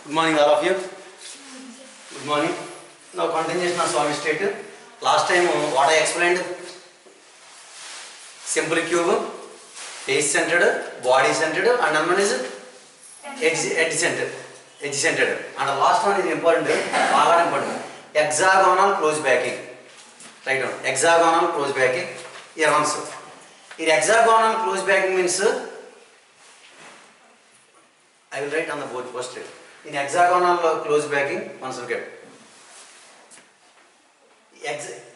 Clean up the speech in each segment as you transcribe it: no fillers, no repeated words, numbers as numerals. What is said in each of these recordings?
Good morning, all of you. Good morning. Now, continuation of solid state. Last time, what I explained? Simple cube, face centered, body centered, and another one is edge centered. Edge centered. And the last one is important, important. Hexagonal close backing. Write down. Hexagonal close backing. Here also. In hexagonal close backing means I will write on the board first. In hexagonal close backing, once look at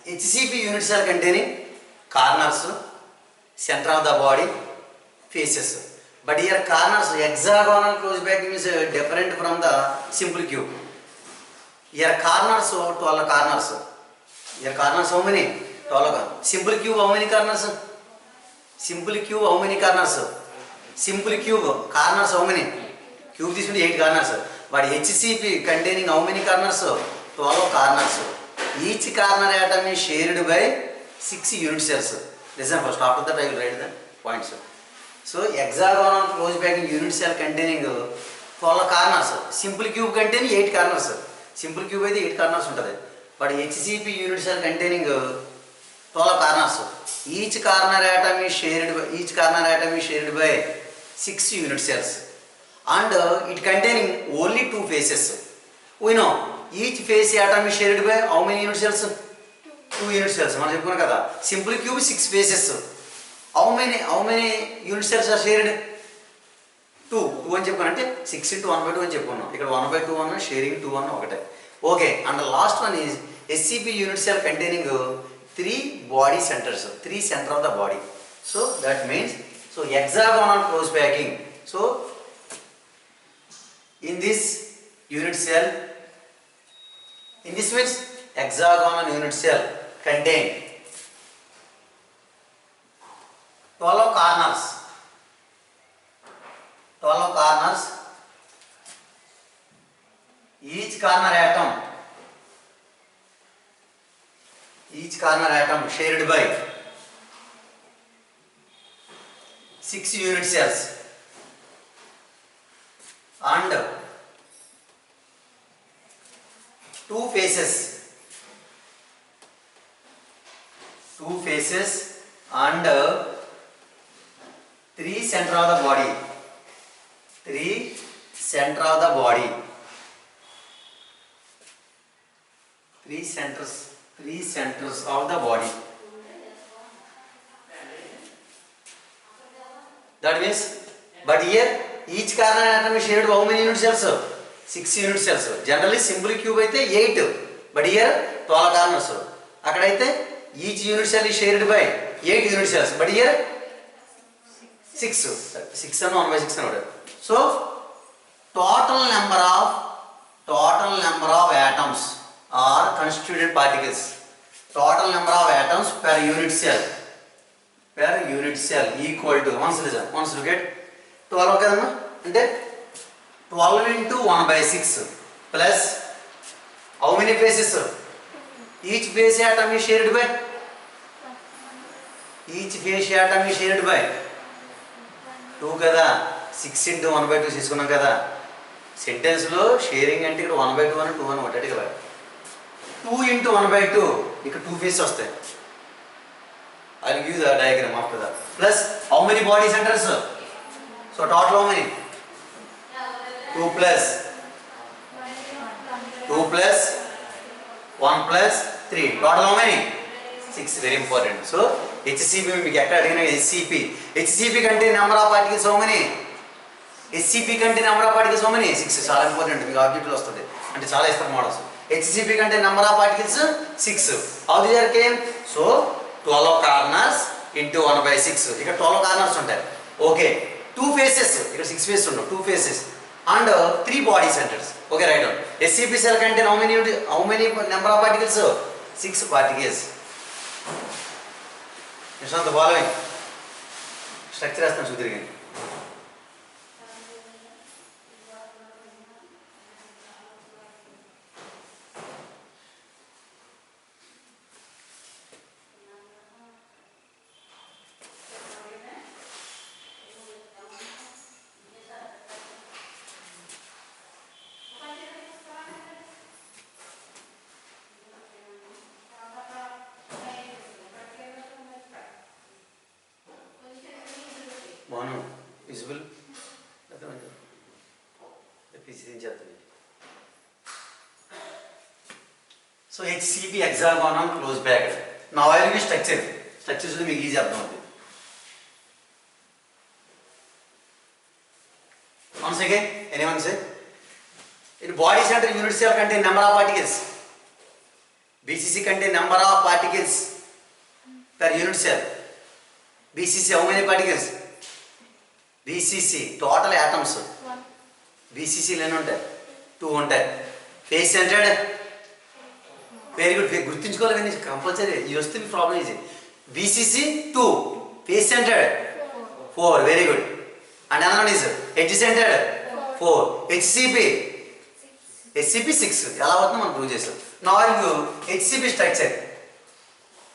HCP unit cell containing corners, center of the body, faces. But here corners, hexagonal close backing is different from the simple cube. Here corners, 12 corners. Here corners how many? 12. Simple cube how many corners? Simple cube how many corners? Simple cube corners how many? Cube this will be 8 corners. But HCP containing how many corners? 12 corners. Each corner atom is shared by 6 unit cells. Listen first, after that I will write the points. So hexagonal close backing unit cell containing 12 corners. Simple cube containing 8 corners. Simple cube is 8 corners. But HCP unit cell containing 12 corners. Each corner atom is shared by 6 unit cells. And it containing only 2 faces. We know each face atom is shared by how many unit cells? 2 unit cells. Simple cube 6 faces. How many unit cells are shared? 2 అని చెప్పానంటే 6 into 1 by 2 అని చెప్పుకున్నాం. ఇక్కడ 1 by 2 అన్న sharing 2 అన్న ఒకటే. Okay, and the last one is SCP unit cell containing 3 body centers, 3 center of the body. So that means hexagonal close backing. So in this unit cell, in this means hexagonal unit cell contain 12 corners. 12 corners. Each corner atom shared by 6 unit cells. And 2 faces and 3 center of the body. 3 center of the body. 3 centers of the body. That means, but here each corner atom is shared by how many unit cells? 6 unit cells. Generally simple cube అయితే 8, but here 12 corners. అక్కడైతే each unit cell is shared by 8 unit cells, but here 6 and 1 by 6 అన్నాడు. So total number of atoms are constituted particles. Total number of atoms per unit cell equal to, once look at 12 కదమ్మా, అంటే 12 into 1 by 6 plus how many faces? Each face atom is shared by 2 కదా. 6 into 1 by 2 తీసుకున్నాం కదా. సెంటెన్స్లో sharing అంటే ఇక్కడ 1 by 2 అని 2 అని ఒకటి కదా. 2 into 1 by 2 ఇక్కడ 2 faces వస్తాయి. I will give the diagram after that. Plus how many body centers? So total how many? 2 plus 1 plus 3. Total how many? 6. Very important. So HCP మీకు ఎక్కడ అడిగినా HCP కంటే number of particles how many? HCP కంటే number of particles how many? 6. చాలా important, మీకు ఆబ్జెక్ట్లో వస్తుంది అంటే చాలా ఇస్తారు మోడల్స్. HCP కంటే number of particles 6. How the year came? So 12 corners into 1 by 6. ఇక్కడ 12 corners ఉంటాయి. ఓకే, 2 faces, ఇక్కడ 6 faces ఉండవు, 2 faces and 3 body centers. Okay, write down. SCP cell contain how many number of particles? 6 particles. It's not the following structure as the So HCP hexagonal close bracket. Now I will give structure. Structure should be easy up now. Once again, anyone say? In body center unit cell contain number of particles. BCC contain number of particles per unit cell. BCC how many particles? BCC total atoms. 1. BCC ఎన్ని ఉంటాయి? 2 ఉంటాయి. Face centred very good. గుర్తుంచుకోవాలి కానీ compulsory ఇది వస్తే మీ problem easy. BCC 2 face centred 4 very good. And another one is edge centred 4 HCP 6 ఎలా అవుతుందో మనం ప్రూవ్ చేస్తాం. Now I will HCP structure.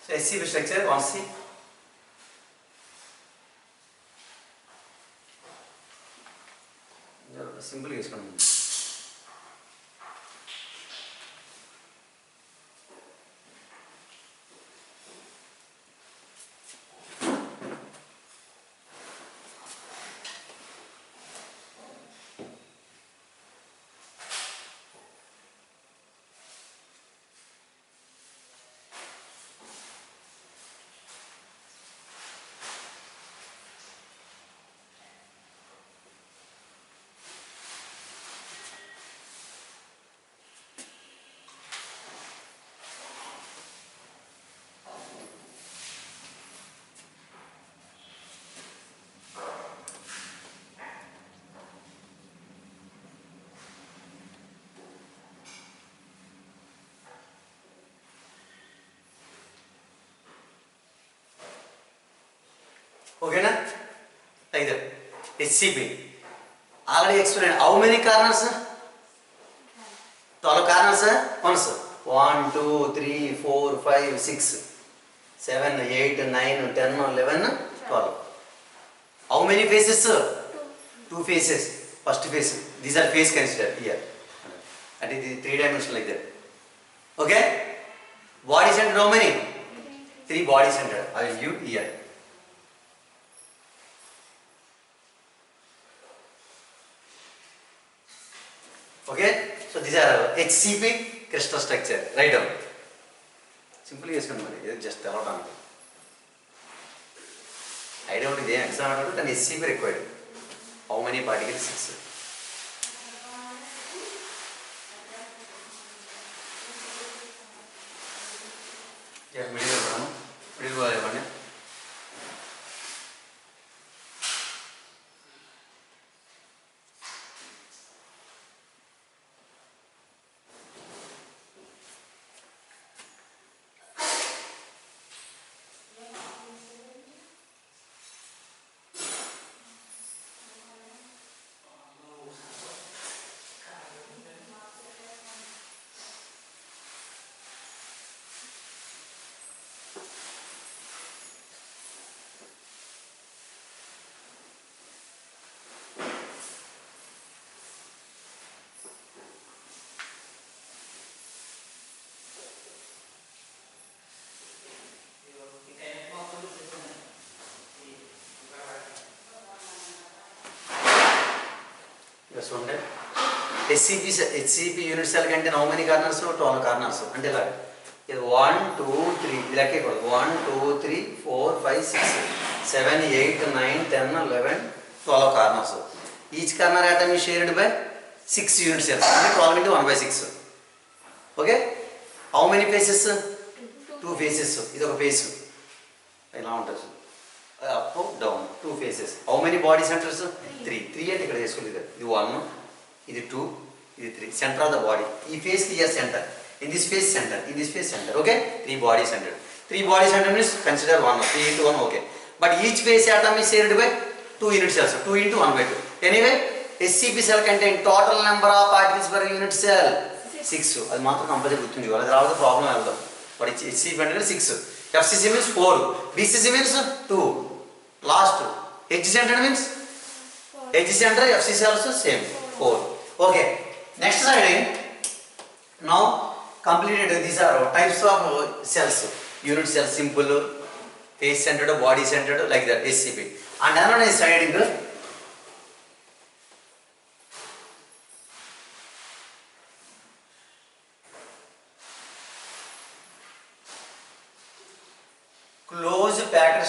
So HCP structure one C simple చేసుకోండి. Okay na? Like that. HCP. Already explained. How many corners? 12 corners. Once. 1, 2, 3, 4, 5, 6, 7, 8, 9, 10, 11, 12. How many faces? 2 faces. First face. These are face considered here. And it is 3 dimensional like that. Okay? Body center how many? 3 body center. I will give here. Okay, so these are HCP crystal structure. Write down. Simply yes, just tell out. I don't know the exam and HCP required. How many particles? 6. Yeah, middle one. Yes, one day. HCP unit cell contain how many corners? 12 corners. Until that. 1, 2, 3. 1, 2, 3, 4, 5, 6, 7, 8, 9, 10, 11, 12 corners. Each corner atom is shared by 6 unit cells. 12 into 1 by 6. Okay? How many faces? 2 faces. This is a face. Up, down, 2 faces. How many body centers? 3. 3 and this 1, this 2, this 3. Center of the body. This face here center. In this face center. In this face center. Okay? 3 body center. 3 body center means consider 1. 3 into 1. Okay. But each face atom is shared by 2 unit cells. 2 into 1 by 2. Anyway, HCP cell contain total number of particles per unit cell. 6. That's not compulsory. That's the problem. But HCP contain 6. FCC means 4. BCC means 2. Last 2. H center means? 4. H center, FCC also same. 4. Okay. Next slide. Now completed. These are types of cells. Unit cell, simple, face centered, body centered, like that. HCP. And another slide.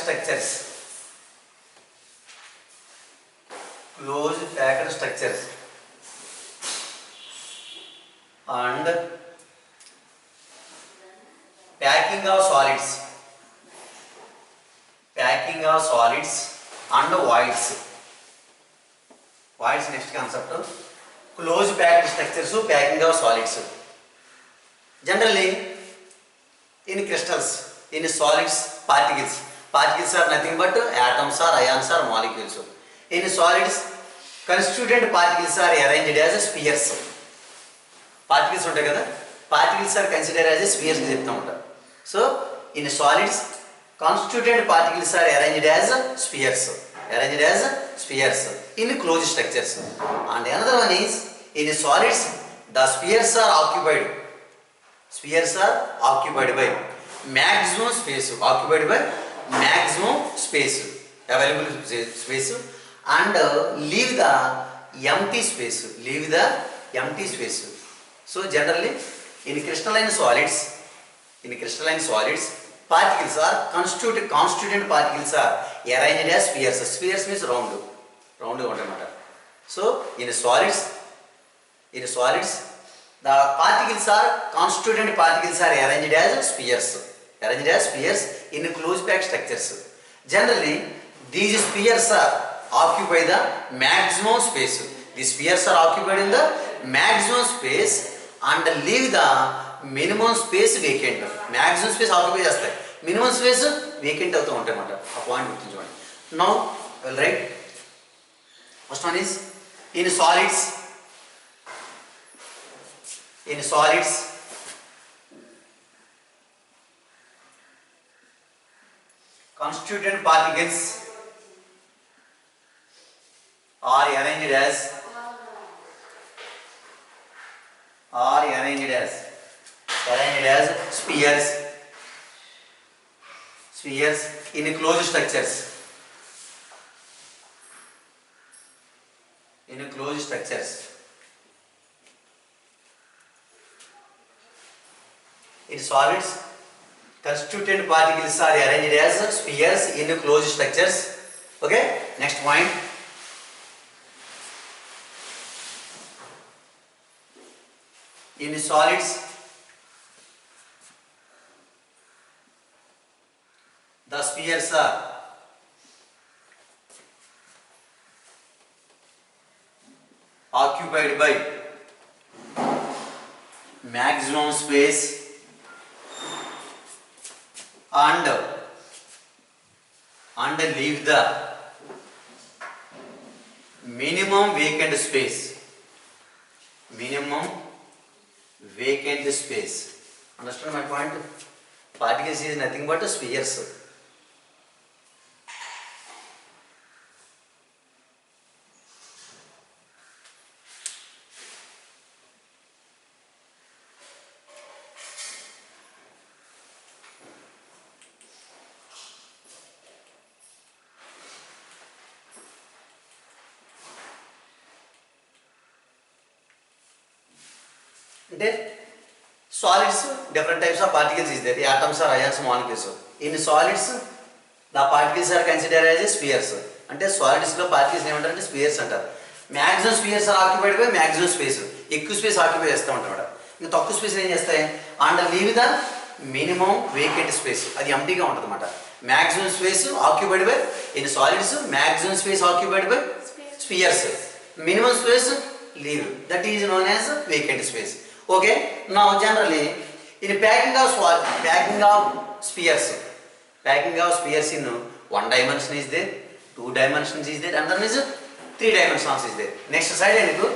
structures, closed packed structures and packing of solids, packing of solids and voids. Voids next concept. Closed packed structures, packing of solids. Generally in crystals, in solids, particles are nothing but atoms or ions or molecules. In solids, constituent particles are arranged as spheres. Particles ఉంటాయి కదా, particles are considered as spheres ని చెప్తా ఉంటారు. So in solids, constituent particles are arranged as spheres, in closed structures. And another one is in solids the spheres are occupied by maximum space, available space, and leave the empty space, So generally in crystalline solids, particles are constituent particles are arranged as spheres. Spheres means round untamata. So in solids the constituent particles are arranged as spheres in closed packed structures. Generally these spheres are occupy the maximum space. These spheres are occupied in the maximum space and leave the minimum space vacant. Maximum space occupy చేస్తాయి, minimum space vacant అవుతూ ఉంటాయి అన్నమాట. ఆ point గుర్తుంచుకోండి. Now I will write. First one is in solids constituent particles are arranged as spheres in closed structures. In solids, constituent particles are arranged as spheres in closed structures. Okay, next point. In solids, the spheres are occupied by maximum space and leave the minimum vacant space. Understand my point? Particles is nothing but spheres. Solids, different types of particles is there. Atoms or ions, molecules. In solids, the particles are considered as spheres. అంటే solids లో particles ఏమంటారంటే spheres అంటారు. Maximum spheres are occupied by maximum space. ఎక్కువ space occupy చేస్తూ ఉంటాడు. ఇంకా తక్కువ space ఏం చేస్తాయి? And leave the minimum vacant space, అది ఎంటీగా ఉంటుంది అన్నమాట. Maximum space occupied by, in solids, maximum space occupied by spheres. Minimum space leave, that is known as vacant space. Okay, now generally in packing of spheres in one dimension is there, two dimensions is there, and then is three dimensions is there. Next slide and go.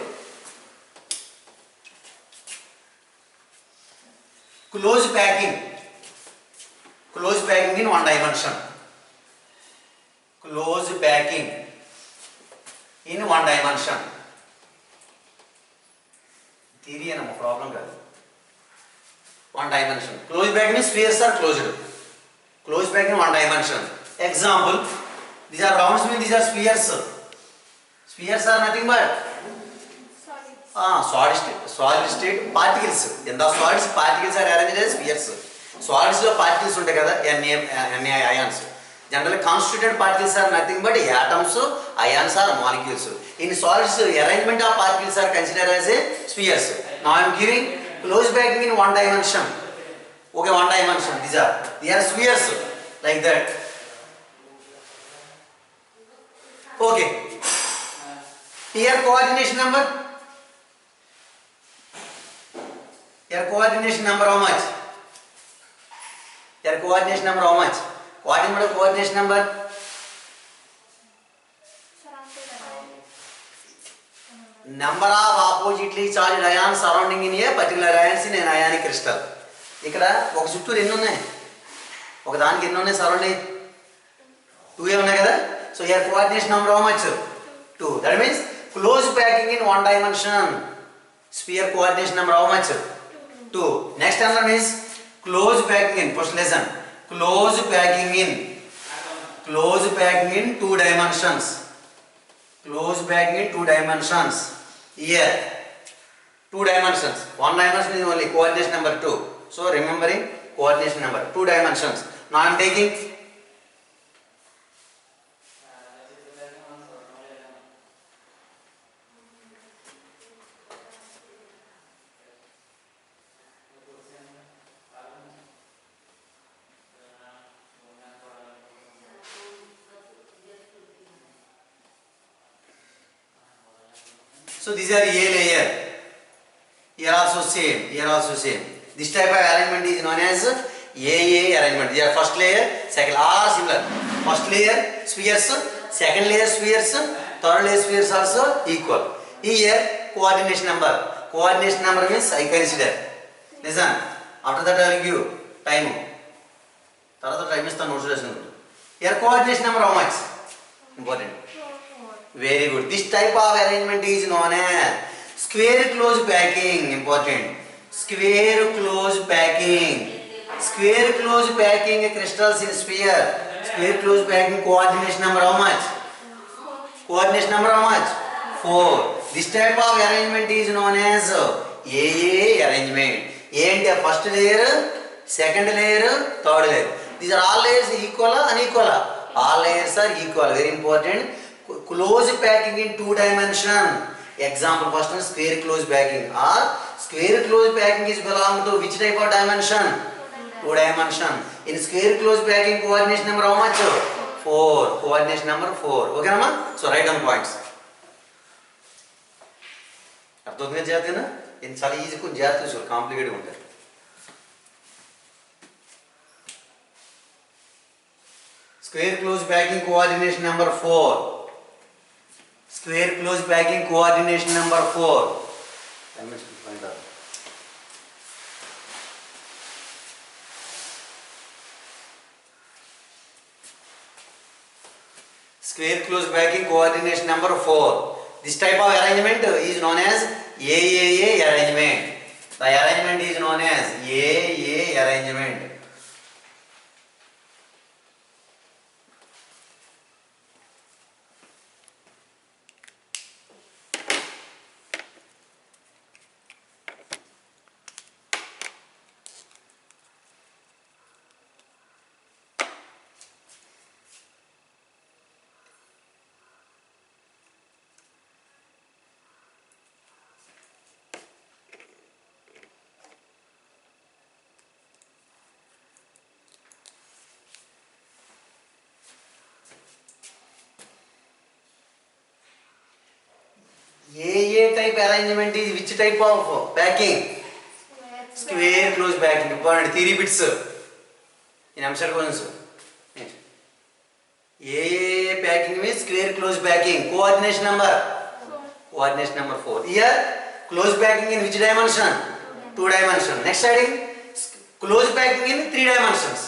Close packing in one dimension. Close packing in one dimension. Theory and a problem. One dimension. Closed packing means spheres are closed. Closed packing in one dimension. Example, these are rounds means these are spheres. Spheres are nothing but solid state particles. In the solids, particles are arranged as spheres. Solids lo particles untai kada, Na ions. Generally, constituent particles are nothing but atoms, ions or molecules. In solids, arrangement of particles are considered as a spheres. Now I am giving close packing in one dimension. Okay, one dimension. They are spheres like that. Okay. Here coordination number. Here coordination number how much? Here coordination number how much? Coordination number. Number of oppositely charged ions surrounding in a particular ions in an ionic crystal. ఇక్కడ ఒక చుట్టూరు ఎన్ని ఉన్నాయి? ఒక దానికి ఎన్ని ఉన్నాయి surrounding? 2 ఉన్నాయి కదా? So here coordination number how much? 2. That means close packing in one dimension. Sphere coordination number how much? 2. Next one is close packing in. First lesson. Close packing in 2 dimensions. Close packing in 2 dimensions. Here 2 dimensions. One dimension is only coordination number 2. So remembering coordination number 2 dimensions. Now I am taking so these are A layer. Here also same. Here also same. This type of arrangement is known as AA arrangement. Here first layer, second, all are similar. First layer spheres, second layer spheres, third layer spheres also equal. Here coordination number. Coordination number means I consider. Listen. After that I will give time. Tarata time is the notation. Here coordination number how much? Important. Very good. This type of arrangement is known as square close packing. Important. Square close packing. Square close packing crystals in sphere. Square close packing coordination number how much? Coordination number how much? 4. This type of arrangement is known as AA arrangement. A and first layer, second layer, third layer. These are all layers equal or unequal? All layers are equal. Very important. Close packing in 2 dimension. Example first one square close packing or square close packing is belong to which type of dimension? 2 dimension. In square close packing coordination number how much? 4. Coordination number 4. Okay Rama? So write down points. అర్థం చేతేనా ఇది చాలా easy కొంచెం జాగ్రత్త చూసుకోవాలి complicated ఉంటుంది square close packing coordination number 4. Square close packing coordination number 4. I must find out. Square close packing coordination number 4. This type of arrangement is known as AAA arrangement. The arrangement is known as AA arrangement. AA type arrangement is which type of packing? Square close packing. Important theory bits in Amsar questions. AA packing means square close packing. Coordination number? Coordination number 4. Here close packing in which dimension? 2 dimension. Next heading close packing in 3 dimensions.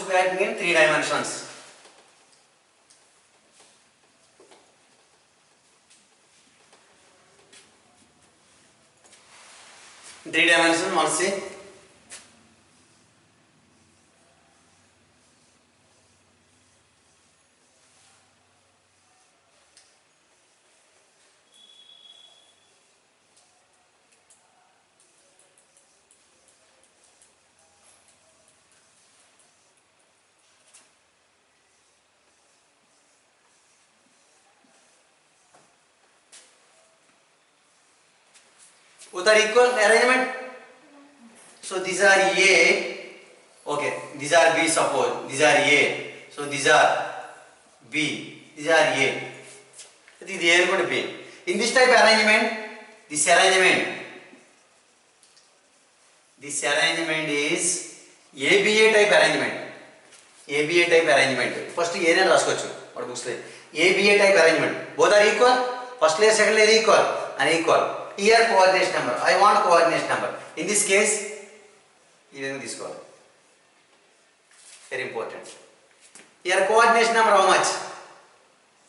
packing in 3 dimensions. In 3 dimensions, one see. Both are equal arrangement. So these are A. Okay, these are B. Suppose these are A. So these are B. These are A. This is A and B. In this type arrangement, this arrangement is ABA type arrangement. ABA type arrangement. First A ne raskochu. What books like ABA type arrangement. Both are equal. First layer, second layer equal. Unequal. Here coordination number. I want coordination number. In this case, even this one. Very important. Here coordination number how much?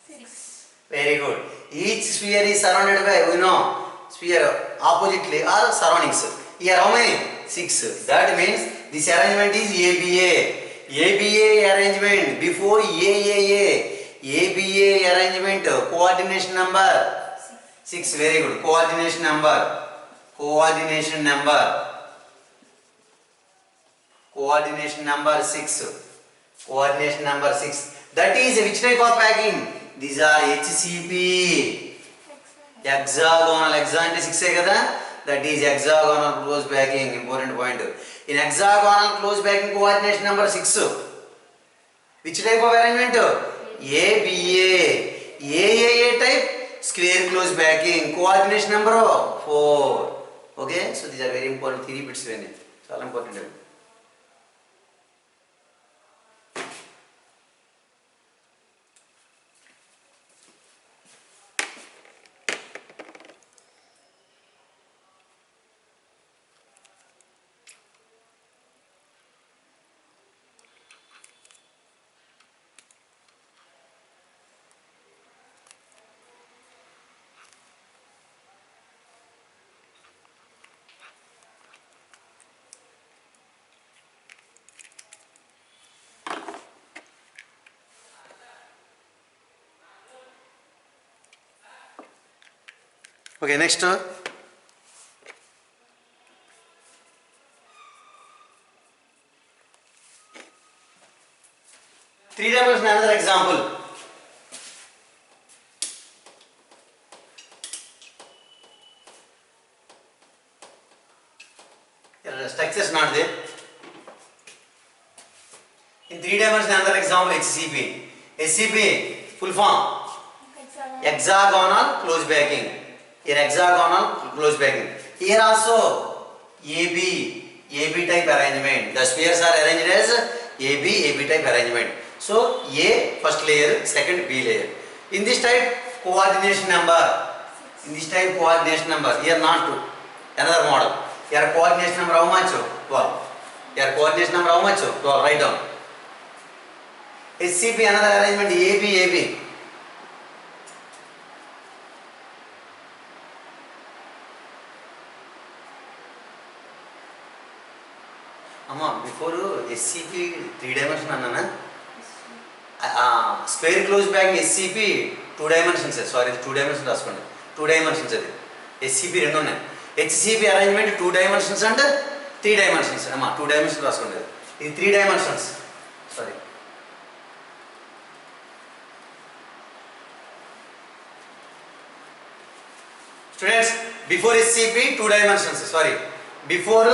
6. Very good. Each sphere is surrounded by, sphere oppositely or surroundings. Here how many? 6. That means this arrangement is ABA. ABA arrangement before AAA. ABA arrangement coordination number 6. Very good. Coordination number 6. Coordination number 6. That is which type of packing? These are HCP. Hexagonal. Hexagonal 6 kada? That is hexagonal close packing. Important point. In hexagonal close packing coordination number 6. Which type of arrangement? ABA. AAA type square close packing. Coordination number 4. Okay, so these are very important 3 bits. All important. Okay, next. 3 dimension another example. Structure is not there. In 3 dimension another example HCP. HCP full form hexagonal close packing. Here hexagonal close packing. Here also AB type arrangement. The spheres are arranged as AB type arrangement. So A first layer, second B layer. In this type coordination number. Here not 2. Another model. Here coordination number how much? 12. Here coordination number how much? 12. Write down. HCP another arrangement AB. Before SCP 3 dimension annana square close packing SCP 2 dimensions. Sorry, 2 dimensions raskondi. 2 dimensions adi. SCP rendu unnai. HCP arrangement 2 dimensions and 3 dimensions. 2 dimensions raskondi. This 3 dimensions. Sorry. Students, before SCP 2 dimensions. Sorry. Before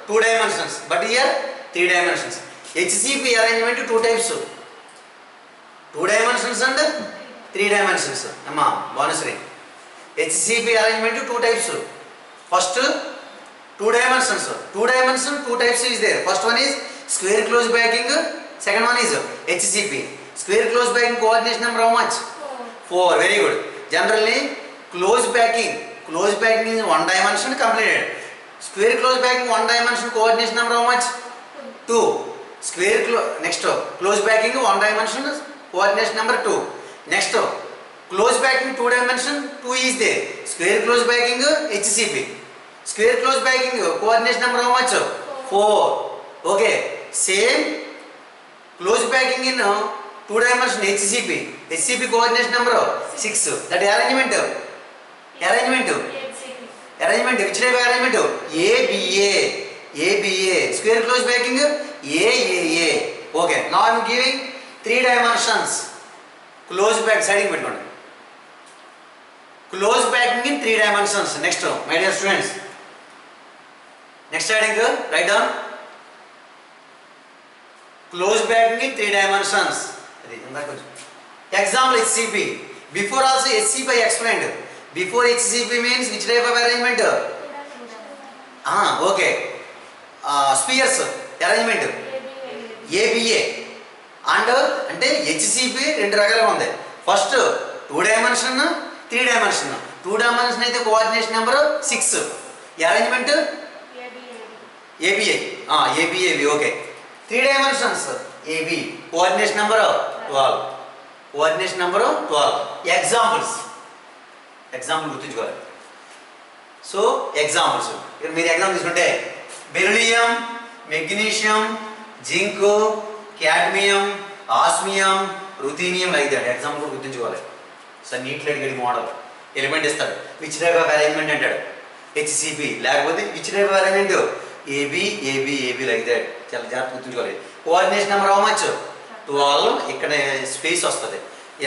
2 dimensions, but here 3 dimensions. HCP arrangement 2 types. 2 dimensions and 3 dimensions. Bonus ring. HCP arrangement 2 types. First 2 dimensions. 2 dimensions, 2 types is there. First one is square close packing. Second one is HCP. Square close packing coordination number how much? 4. Very good. Generally close packing is 1 dimension completed. Square close packing 1 dimension coordination number how much? 2. Square next close backing one dimension coordination number 2. Next close backing 2 dimension 2 is there. Square close backing HCP. Square close backing coordination number how much? 4. Okay. Same close backing in 2 dimension HCP. HCP coordination number 6. That arrangement. Arrangement. Which type of arrangement? ABA. ABA. Square close backing AAA. Okay. Now I am giving 3 dimensions. Close back siding between. Close backing in 3 dimensions. Next, my dear students. Next heading, write down. Close backing in 3 dimensions. Example HCP. Before also HCP I explained. Before HCP means which type of arrangement? Okay. Spheres arrangement. ABA. అంటే HCP రెండు రకాలుగా ఉంది. First 2 dimension 3 dimension. 2 dimension అయితే coordination number 6. Arrangement ABA. ABAB. Okay. 3 dimensions AB coordination number 12. Coordination number 12. Example గుర్తుంచుకోవాలి. So examples మీరు example తీసుకుంటే beryllium, magnesium, zinc, cadmium, osmium, ruthenium like that. Example కూడా గుర్తుంచుకోవాలి. సార్ నీట్లో అడిగడి మోడల్ ఎలిమెంట్ ఇస్తాడు. Which type of arrangement అంటాడు HCP. లేకపోతే which type of arrangement AB like that. చాలా జాగ్రత్త గుర్తుంచుకోవాలి. Coordination number how much? 12. ఇక్కడ స్పేస్ వస్తుంది.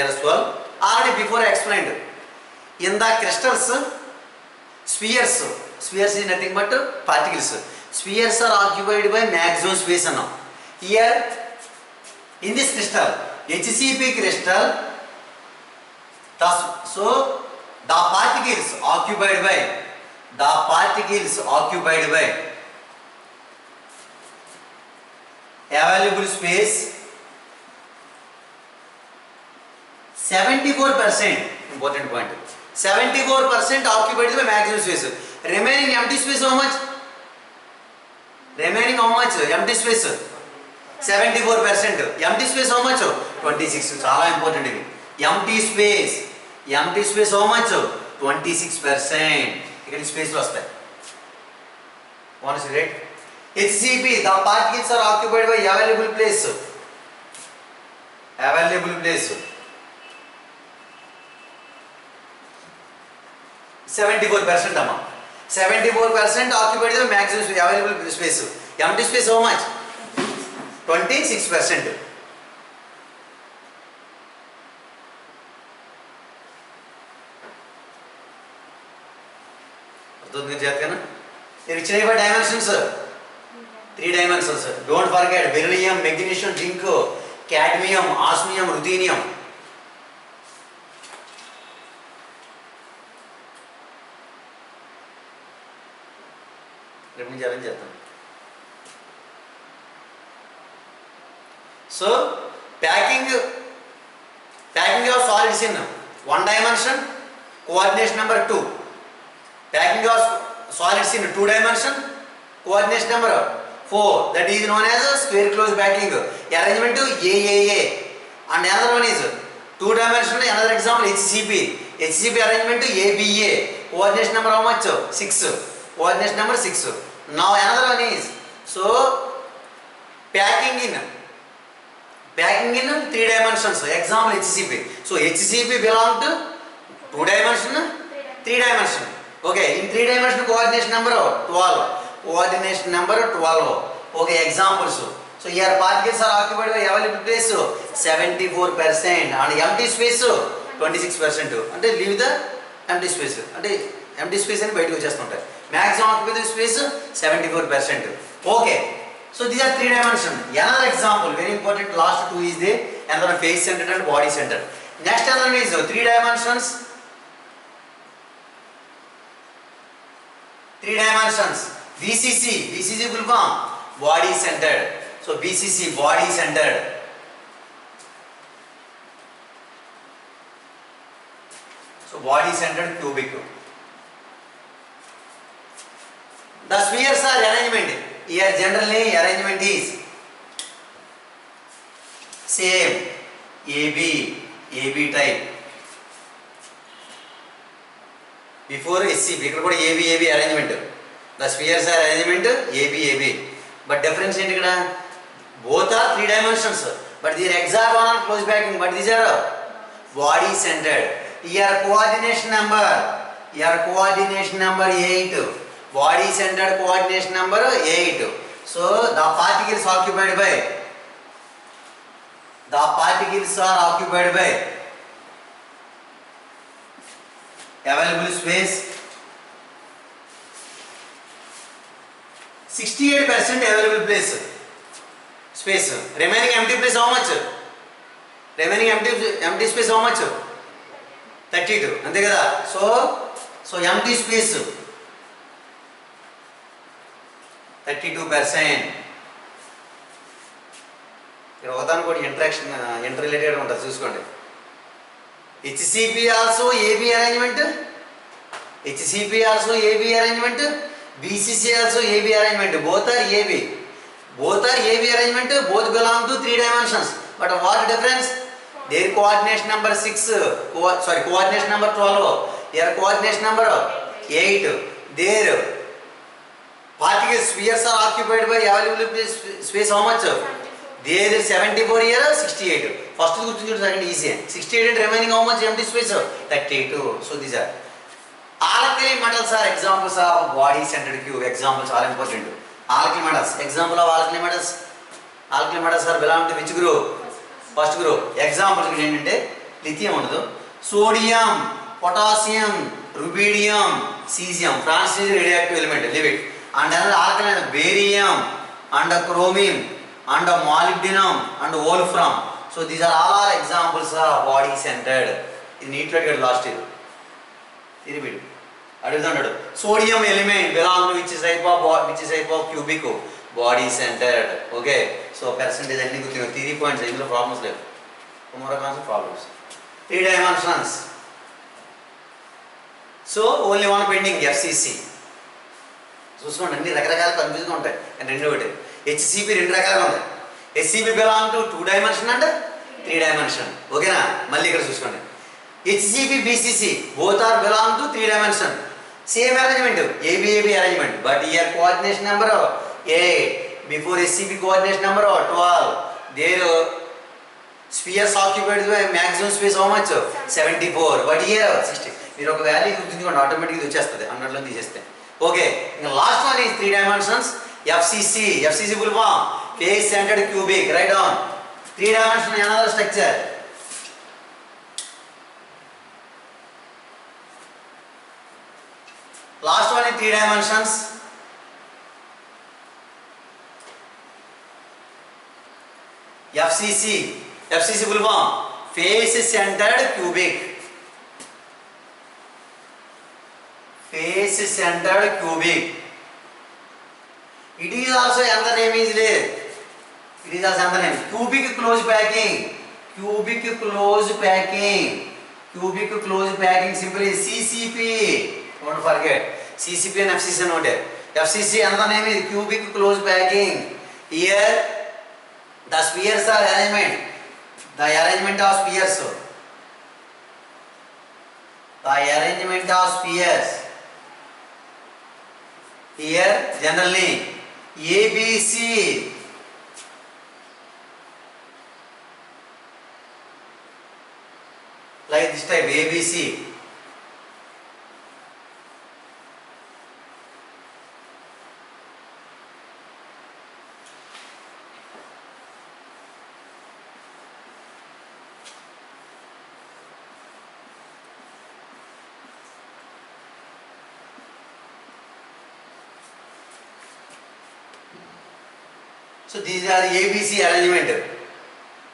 S12 already before explained. In the crystals spheres is nothing but particles. Spheres are occupied by maximum space now. Here in this crystal, HCP crystal, so the particles occupied by available space 74%. Important point. 74% occupied by maximum space. Remaining empty space how much? Empty space 74%. Empty space how much? 26. చాలా important ఇది. Empty space how much? 26%. ఇక్కడ space లో వస్తాయి. One is right. HCP, the particles are occupied by available place. 74% అమ్మా. 74% occupied by maximum available space. Empty space how much? 26%. అర్థం చేస్తాను. Which type of dimensions? 3 dimensions. Don't forget beryllium, magnesium, zinc, cadmium, osmium, ruthenium. రేపు నుంచి arrange చేస్తాను. So packing of solids in 1 dimension coordination number 2. Packing of solids in 2 dimension coordination number 4. That is known as square close packing. Arrangement AAA. And another one is 2 dimension. Another example HCP arrangement ABA. Coordination number how much? 6. Coordination number 6. Now another one is packing in 3 dimensions. Example HCP. So HCP belong to 2 dimension, 3 dimension. Okay, in 3 dimension coordination number 12. Coordination number 12. Okay, examples. So here particles are occupied by available place 74% and empty space 26%. అంటే leave the empty space. అంటే empty space అని బయటకు వచ్చేస్తుంటాయి. Maximum occupied space 74%. Okay. So these are 3 dimensions. Another example, very important, last 2 is there. Another one face centered and body centered. Next another one is 3 dimensions. 3 dimensions. BCC full form body centered. So BCC body centered. So body centered cubic. The spheres are arrangement. Here generally arrangement is Same. AB, AB type. Before SCP, ఇక్కడ కూడా AB, AB arrangement. The spheres are arrangement AB, AB. But difference ఏంటి ఇక్కడ? Both are 3 dimensions. But they are hexagonal close backing. But these are body centered. Here coordination number. Here coordination number 8. Body centered coordination number 8. So the particles occupied by. The particles are occupied by available space 68% available place space. Remaining empty place how much? Remaining empty space how much? 32 అంతే కదా. So empty space 32%. ఇక్కడ ఒకదాని కూడా interaction inter related ఉంటుంది చూసుకోండి. HCP also AB arrangement. HCP also AB arrangement. BCC also AB arrangement. Both are AB. Both are AB arrangement. Both belong to 3 dimensions. But what difference? Their coordination number 6. Coordination number 12. Their coordination number 8. Their particle spheres are occupied by available space how much? There is 74 here, 68. First గుర్తుంచుకోండి, second easy. 68 and remaining how much empty space? 32. So these are alkali metals are examples of body centered cube. Examples are important. Alkali metals. Example of alkali metals. Alkali metals are belong to which group? First group. Examples ఏంటంటే lithium ఉండదు, sodium, potassium, rubidium, cesium. Francis radioactive element. Leave it. And another alkali barium and chromium and molybdenum and wolfram. So these are all are examples of body centered. In neat to get lost here. Repeat. Aduthunnadu. Sodium element belong to which type of cubic body centered. Okay. So percentage anni guttinu 3 points indulo problems levu. Tomorrow concept problems. 3 dimensions. So only one pending FCC. చూసుకోండి అన్ని రకరకాల కన్ఫ్యూజ్గా ఉంటాయి. And రెండు ఒకటి HCP రెండు రకాలుగా ఉంటాయి. HCP belong to 2 dimension and 3 dimension. ఓకేనా? మళ్ళీ ఇక్కడ చూసుకోండి. HCP BCC both are belong to 3 dimension. Same arrangement, AB arrangement. But here coordination number 8. Before SCP coordination number 12. Their spheres occupied by maximum space how much? 74. But here 60. మీరు ఒక value గుర్తుంచుకోండి, ఆటోమేటిక్గా వచ్చేస్తుంది 100లో తీసేస్తే. ఓకే, ఇంకా last one is 3 dimensions. FCC full form, face centered cubic. Write down 3 dimension another structure. Last one is 3 dimensions. FCC full form, face centered cubic. Face centered cubic. It is also another name is there. It is also another name. Cubic close packing. Cubic close packing simply CCP. Don't forget. CCP and FCC are noted. FCC another name is cubic close packing. Here the spheres are arrangement. The arrangement of spheres. Here generally ABC. Like this type ABC. So these are ABC arrangement.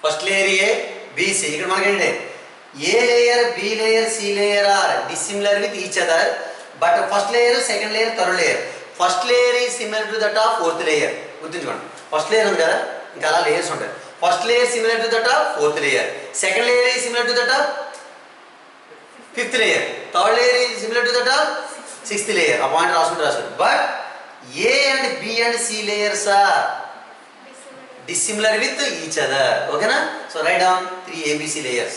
First layer A, B, C. ఇక్కడ మనకేంటి A layer, B layer, C layer are dissimilar with each other, but first layer, second layer, third layer. First layer is similar to that of fourth layer. గుర్తుంచుకోండి. First layer ఉంది కదా, ఇంకా అలా layers ఉంటాయి. First layer similar to that of fourth layer. Second layer is similar to that of fifth layer. Third layer is similar to that of sixth layer. ఆ point రాసుకుంటూ. But A and B and C layers are dissimilar with each other. Okay na? So write down 3 ABC layers.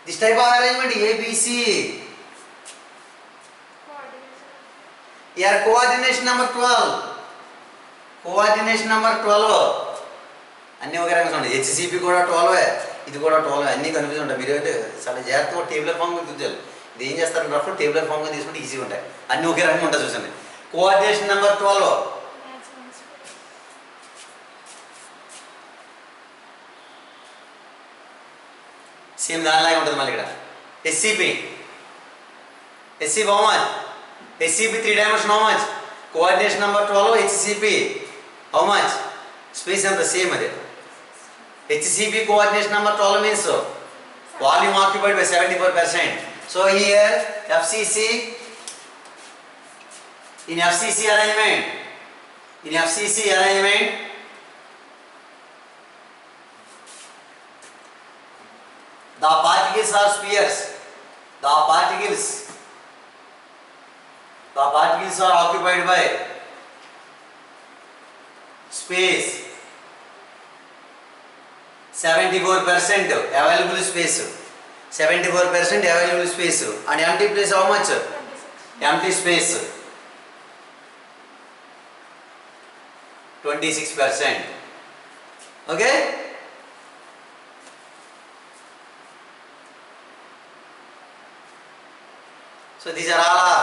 This type of arrangement ABC. Here coordination number 12. Coordination number 12. అన్నీ ఒకే రకంగా ఉంటాయి. HCP కూడా 12, ఇది కూడా 12, అన్నీ confuse ఉంటాయి. మీరు చాలా జాగ్రత్తగా టేబులర్ ఫామ్ గుర్తించాలి. ఇది ఏం చేస్తారంటే రఫ్ టేబులర్ ఫామ్గా తీసుకుంటే ఈజీగా ఉంటాయి. అన్నీ ఒకే రకంగా ఉంటాయి చూసండి. Coordination number 12. సేమ్ దానిలాగే ఉంటుంది మళ్ళీ ఇక్కడ. SCP how much? SCP 3 dimension how much? Coordination number 12 HCP how much? Space అంత సేమ్ అదే. HCP coordination number 12 means volume occupied by 74%. So here FCC, in FCC arrangement, the particles are spheres. The particles are occupied by space. 74% available space. 74% available space. And empty place how much? 26. Empty space 26%. Okay? So these are all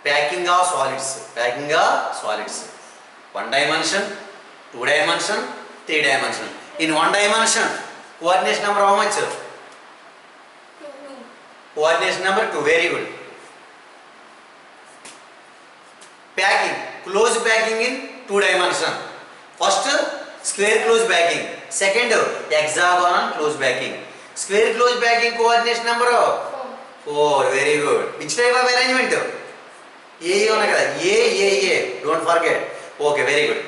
packing of solids. 1 dimension, 2 dimension, 3 dimension. In 1 dimension, coordination number how much? 2. Coordination number 2. Very good. Packing, close packing in 2 dimension. First, square close packing. Second, hexagonal close packing. Square close packing coordination number 4. Very good. Which type of arrangement? A. Don't forget. Okay, very good.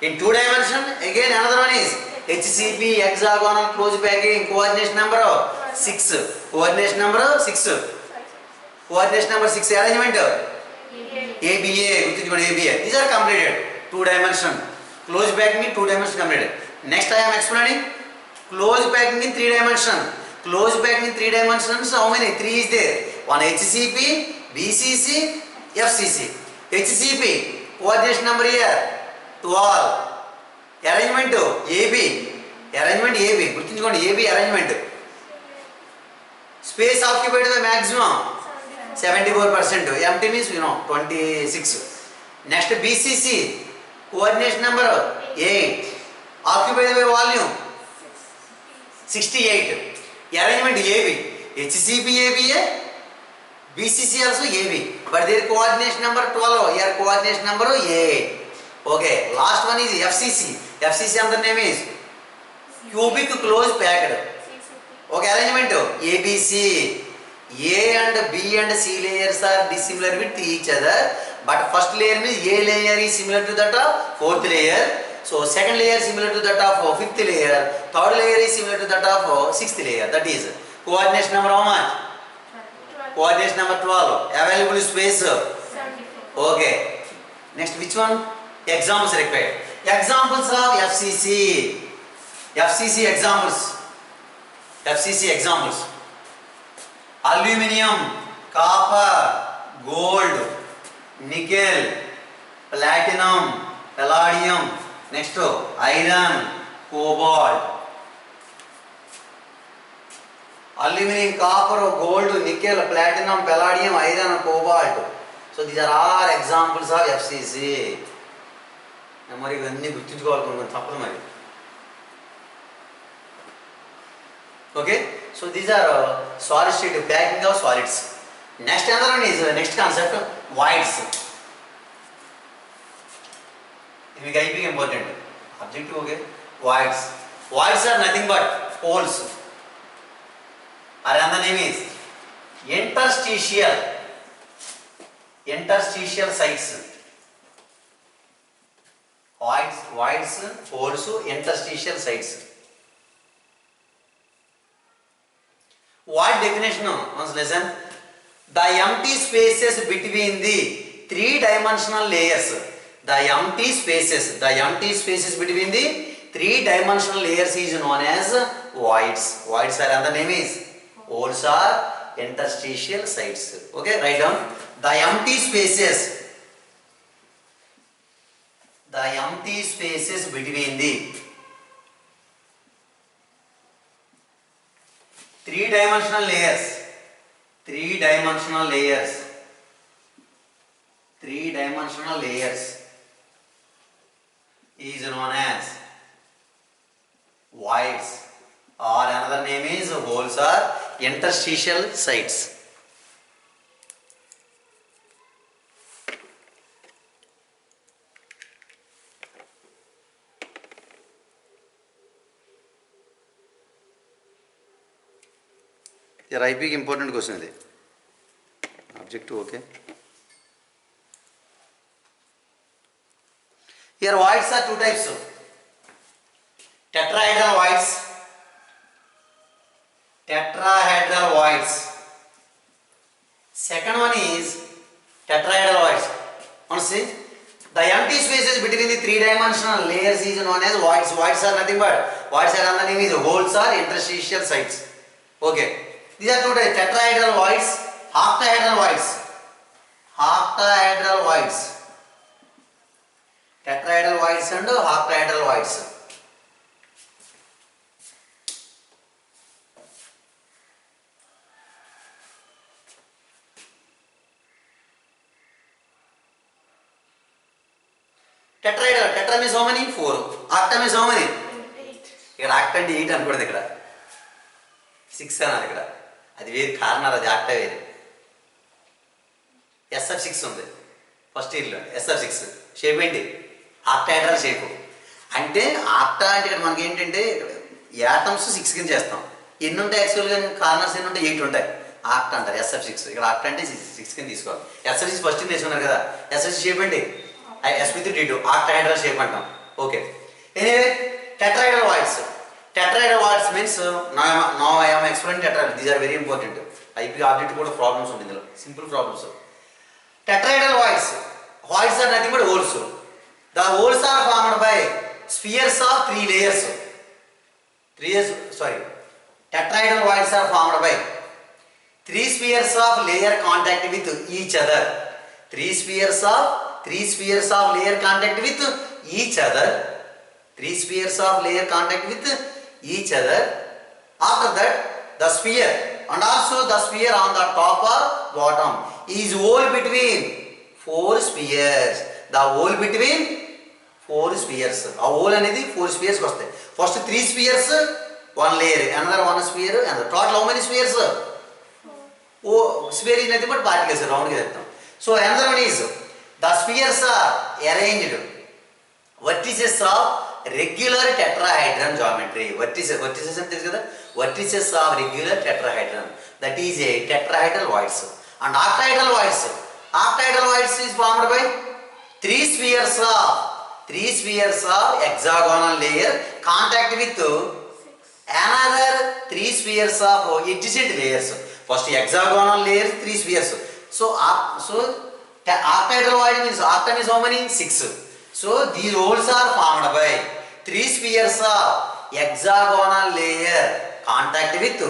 In 2 dimension, again another one is HCP hexagonal close packing. Coordination number 6. Coordination number 6. Coordination number 6 arrangement. ABA. These are completed. 2 dimension. Close packing in 2 dimension completed. Next I am explaining close packing in 3 dimension. Close packing in 3 dimensions. How many? 3 is there. One HCP, BCC, FCC. HCP. Coordination number here 12. Arrangement AB. గుర్తుంచుకోండి AB arrangement. Space occupied by maximum 74%. Empty means 26. Next BCC. Coordination number 8. Occupied by volume 68. Arrangement AB. HCP ABA. BCC also AB. But their coordination number 12. Here coordination number 8. Okay. Last one is FCC. FCC another name is cubic close packed. Okay. Arrangement ABC. A and B and C layers are dissimilar with each other. But first layer means A layer is similar to that of 4th layer. So second layer similar to that of 5th layer. Third layer is similar to that of 6th layer. That is coordination number how much? 12. Coordination number 12. Available space. 74. Okay. Next which one? Examples required. Examples of FCC. FCC examples. Aluminium, copper, gold, nickel, platinum, palladium. Next iron, cobalt. Aluminium, copper, gold, nickel, platinum, palladium, iron, cobalt. So these are all examples of FCC. మరి ఇవన్నీ గుర్తుంచుకోవాలనుకున్నాను తప్పదు మరి. Okay, so these are solid state packing of solids. Next another one is next concept voids. It will be important. Objective okay. Voids are nothing but holes. Or another name is interstitial sites. Voids, holes, interstitial sites. What definition? Once listen. The empty spaces between the 3 dimensional layers. The empty spaces between the three-dimensional layers is known as voids. Voids are another name is holes or interstitial sites. Okay, write down the empty spaces. The empty spaces between the three-dimensional layers. Three-dimensional layers is known as voids, or another name is holes or interstitial sites. Your IP important question is object okay. Here voids are two types. Tetrahedral voids. Second one is tetrahedral voids. Now see, the empty spaces between the three-dimensional layers is known as voids. Voids are nothing but another name is holes or interstitial sites. Okay, these are two types: tetrahedral voids, octahedral voids. Tetrahedral voids and octahedral voids. Tetra means how many? 4. Octa means how many? 8. ఇక్కడ act అంటే 8 అనుకోండి, ఇక్కడ 6 అన్నారు. ఇక్కడ అది వేరు, corner అది, ఆక్ట వేరు. SF6 ఉంది ఫస్ట్ ఇయర్లో. SF6 షేప్ ఏంటి? Octahedral shape. అంటే ఆక్టా అంటే ఇక్కడ మనకి ఏంటంటే యాటమ్స్ 6 కింద చేస్తాం. ఎన్ని ఉంటాయి యాక్చువల్గా? కార్నర్స్ ఎన్ని ఉంటాయి? 8 ఉంటాయి. ఆక్టా అంటారు. SF6 ఇక్కడ ఆక్టా అంటే 6 కింద తీసుకోవాలి. SF6 ఫస్ట్ ఇయర్ నేర్చుకున్నారు కదా. SF6 షేప్ ఏంటి? sp3d2 octahedral shape అంటాం. Okay, anyway tetrahedral voids. Tetrahedral voids means now I am explain tetrahedral. These are very important. IP object కూడా ప్రాబ్లమ్స్ ఉంటుంది ఇందులో, simple problems. Tetrahedral voids are nothing but holes. The holes are formed by spheres of 3 layers. Tetrahedral voids are formed by 3 spheres of layer contact with each other. 3 spheres of layer contact with each other. 3 spheres of layer contact with each other. After that, the sphere and also the sphere on the top or bottom is hole between 4 spheres. The hole between 4 spheres. A hole అనేది 4 spheres వస్తాయి. First 3 spheres, 1 layer, another 1 sphere, and total how many spheres? Oh, sphere is nothing but particles, round గా చెప్తాం. So another one is the spheres are arranged vertices of regular tetrahedron geometry. Vertices అంటే తెలుసు కదా. Vertices of regular tetrahedron, that is a tetrahedral voids. And octahedral voids is formed by 3 spheres of hexagonal layer contact with another 3 spheres of adjacent layers. First hexagonal layers, 3 spheres. So octahedral void means octa means how many? 6. So these holes are formed by 3 spheres of hexagonal layer contact with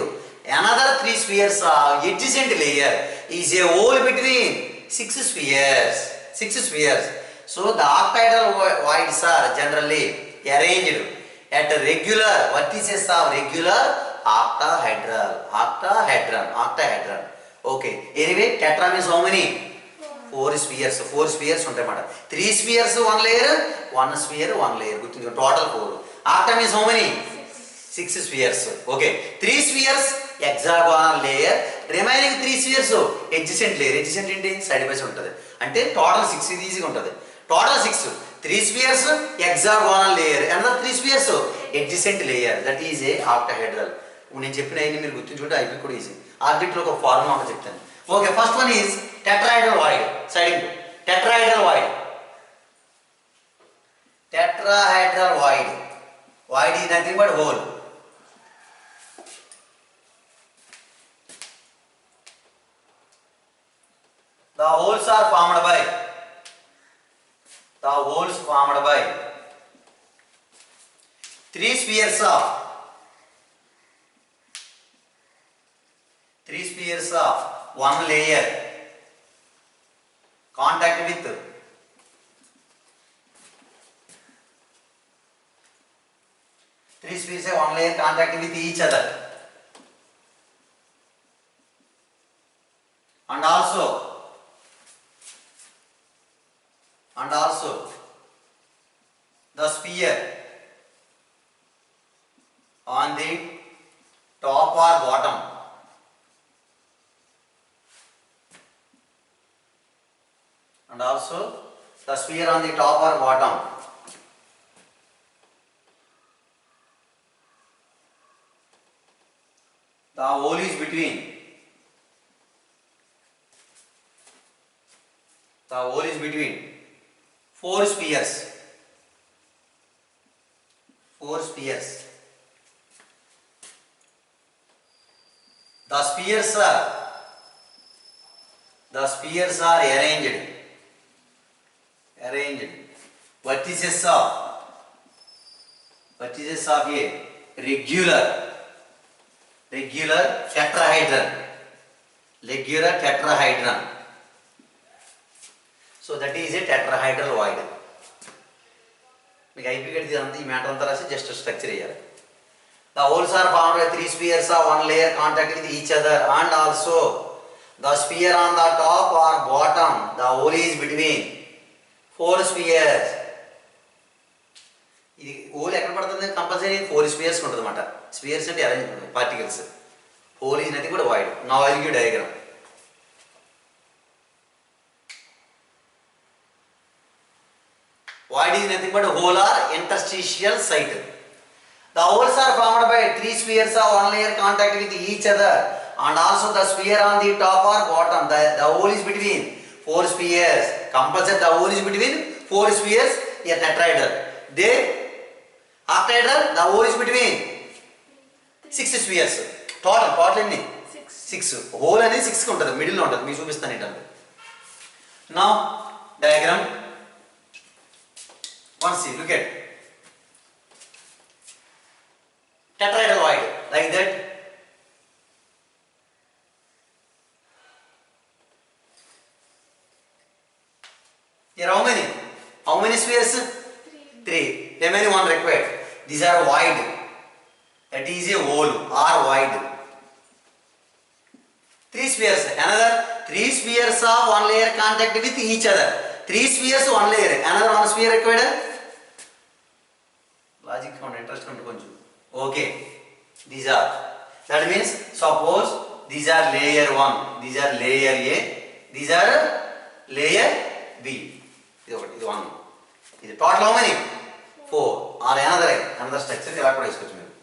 another 3 spheres of adjacent layer is a hole between 6 spheres. So the octahedral voids are generally arranged at regular vertices of regular octahedron. Okay, anyway tetra means how many? 4 spheres ఉంటాయి అన్నమాట. 3 spheres 1 layer, 1 sphere 1 layer, గుర్తుంచుకో. Total 4. octa means how many? 6 spheres. Okay, 3 spheres hexagonal layer, remaining 3 spheres adjacent layer. adjacent ఏంటి? Side by side ఉంటుంది. అంటే total 6 ఇది ఈజీగా ఉంటుంది. Total 6. 3 spheres hexagonal layer, another 3 spheres adjacent layer, that is a octahedral. నేను చెప్పిన అన్ని మీరు గుర్తుంచుకుంటే ఐపీ కూడా ఈజీ. ఆబ్జెక్ట్లో ఒక ఫార్ములా ఒకటి చెప్తాను. Okay, first one is tetrahedral void. Side tetrahedral void. Void is nothing but hole. The holes are formed by The holes formed by three spheres of one layer contact with three spheres of one layer contact with each other, and also the sphere on the top or bottom and also the sphere on the top or bottom the hole is between four spheres. The spheres are arranged vertices of a regular tetrahedron. So that is a tetrahedral void. మీకు అయిపోయి ఈ matter అంతా రాసి just structure చేయాలి. The holes are formed by three spheres of one layer contact with each other, and also the sphere on the top or bottom, the hole is between four spheres. ఇది whole ఎక్కడ పడుతుంది? Compulsory four spheres ఉంటుంది అనమాట. Spheres అంటే arrange particles. Whole is nothing but void. Now I will give diagram. Void is nothing but hole or interstitial site. The holes are formed by three spheres of one layer contact with each other, and also the sphere on the top or bottom. The hole is between four spheres. Compulsory the hole is between four spheres. A tetrahedral. There, octahedral, the hole is between six spheres. Total ఎన్ని? Six. Hole అనేది 6 ఉంటుంది, middle లో ఉంటుంది. మీకు చూపిస్తాను ఏంటంటే. Now diagram. Once see, look at tetrahedral void like that. Here how many spheres? Three. Remaining one required. These are void. That is a hole or void. Three spheres. Another three spheres of one layer contact with each other. Three spheres one layer. Another one sphere required. Logic on interest on konju. Okay. These are. That means suppose these are layer 1. These are layer A. These are layer B. This one. This total how many? 4. Or another structure. ఇలా కూడా వేసుకోవచ్చు మీరు.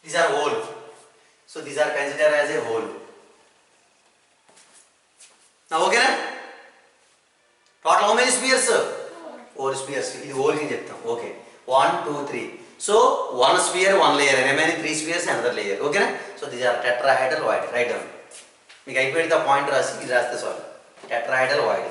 These are hole. So these are considered as a hole. Now okay na? Total how many spheres? 4 spheres. ఇది hole కి చెప్తాం. Okay. 1, 2, 3. So one sphere, one layer. Remaining 3 spheres, another layer. Okay na? So these are tetrahedral void. Write down. మీకు అయిపోయింది ఆ point రాసి ఇది రాస్తే sir. Tetrahedral void.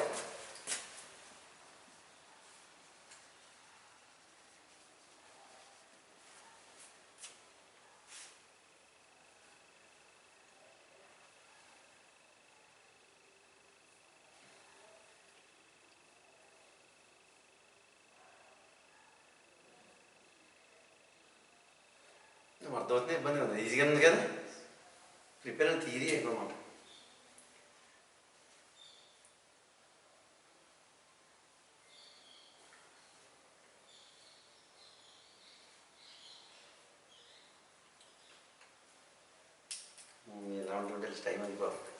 అర్థమవుతుంది, ఇబ్బందిగా ఉంది, ఈజీగా ఉంది కదా. ప్రిపేర్ అయిన థియరీ ఎక్కువ మాట. ఎలా ఉంటుంటే టైం అయిపోతుంది.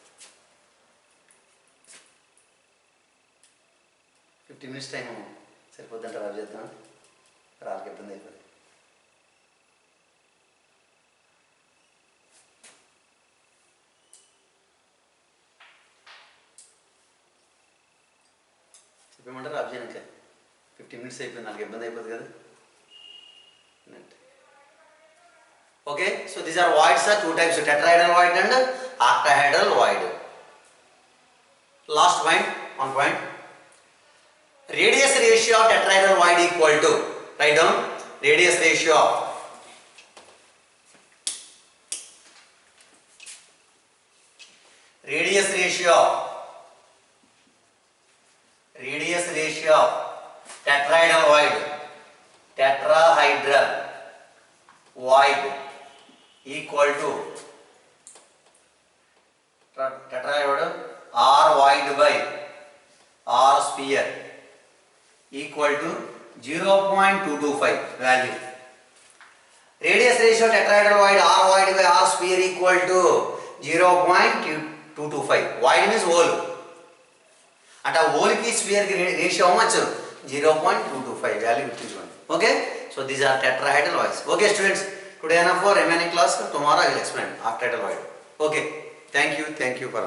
15 minutes టైం సరిపోద్దంటే రాజు చేద్దాం. రాళ్ళకి ఇబ్బంది అయిపోతుంది. చెప్పమంటారు రాజు చేయడానికి 15 minutes అయిపోయింది, నాకు ఇబ్బంది అయిపోతుంది కదా. Okay, so these are voids are 2 types, tetrahedral void and octahedral void. Last point, one point. Radius ratio of tetrahedral void equal to, write down, radius ratio of tetrahedral void equal to tetrahedral r void by r sphere equal to 0.225 value. Radius ratio tetrahedral void r void by r sphere equal to 0.225. Void means hole. And a hole ki sphere ki ratio how much? 0.225 value గుర్తుంచుకోండి. Okay, so these are tetrahedral voids. Okay students, today enough for remaining class. Tomorrow I will explain octahedral void. Okay, thank you for